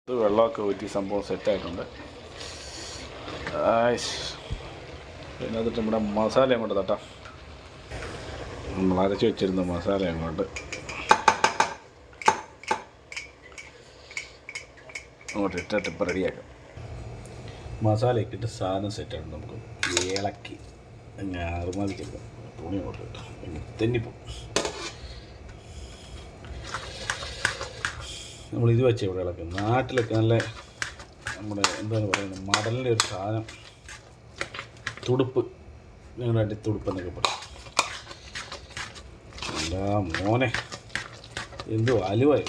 ഇത് വെള്ളമൊക്കെ ഊറ്റി സംഭവം സെറ്റായിട്ടുണ്ട്. പിന്നെ അതിട്ട് നമ്മുടെ മസാല അങ്ങോട്ട് തട്ടാം. നമ്മൾ അരച്ച് വെച്ചിരുന്ന മസാല അങ്ങോട്ട് ഇട്ടിട്ട് ഇപ്പം റെഡിയാക്കാം. മസാല ഇട്ടിട്ട് സാധനം സെറ്റാണ്. നമുക്ക് ഇളക്കി അറുമാതിരിക്കാം. തുണി അങ്ങോട്ട് ഇട്ട് തെന്നിപ്പോവും. നമ്മളിത് വെച്ച് ഇവിടെ ഇളക്കും. നാട്ടിലൊക്കെ നല്ല നമ്മുടെ എന്താണ് പറയുന്നത്, മടലിൻ്റെ ഒരു സാധനം, തുടുപ്പ്, ഞങ്ങളുടെ അടിത്തുടുപ്പ് എന്നൊക്കെ പറയും. എന്താ മോനെ, എന്തോ അലുവായി.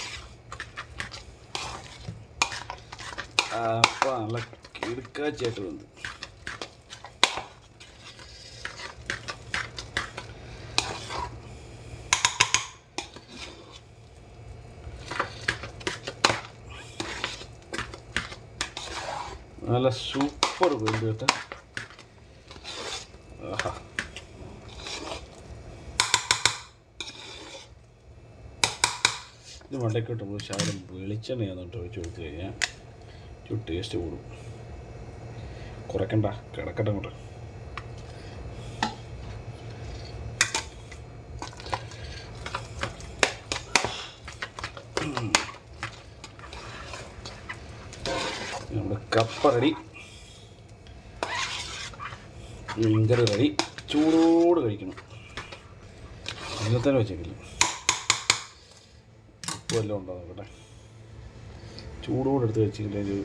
അപ്പം നല്ല കിടുക്കാച്ചായിട്ട് വന്ന് നല്ല സൂപ്പർ വെന്ത് കേട്ടോ. ആഹാ, ഇത് മണ്ടയ്ക്കോട്ട് നമ്മൾ ശകലം വെളിച്ചെണ്ണയാന്നിട്ട് ഒഴിച്ച് കൊടുത്തു കഴിഞ്ഞാൽ ഒരു ടേസ്റ്റ് കൂടും. കുറയ്ക്കണ്ട, കിടക്കട്ടെ അങ്ങോട്ട്. നമ്മുടെ കപ്പ റെഡി, മീൻകറി റെഡി. ചൂടോട് കഴിക്കണം. ഇന്നത്തെ വെച്ചേക്കില്ല, ഉപ്പ് എല്ലാം ഉണ്ടോ നോക്കട്ടെ. ചൂടോടെ എടുത്ത് വെച്ചിട്ട്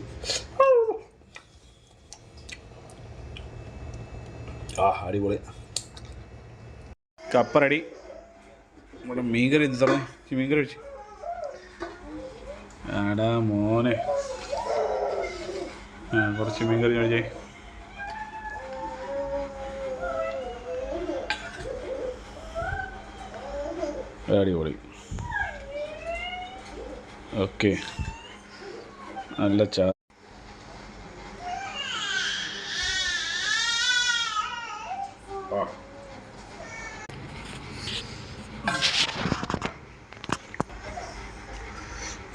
അടിപൊളി. കപ്പ റെഡി. നമ്മുടെ മീൻകറി എന്ത് തറ മീൻകറി കഴിച്ച് ആടാ മോനെ. കുറച്ച് മീൻകറി കഴിച്ചേ. അടിപൊളി. ഓക്കെ, നല്ല ചാ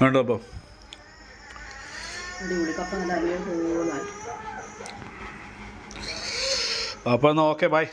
വേണ്ടോ അപ്പോൾ അപ്പോൾ എന്നാൽ ഓക്കെ, ബൈ.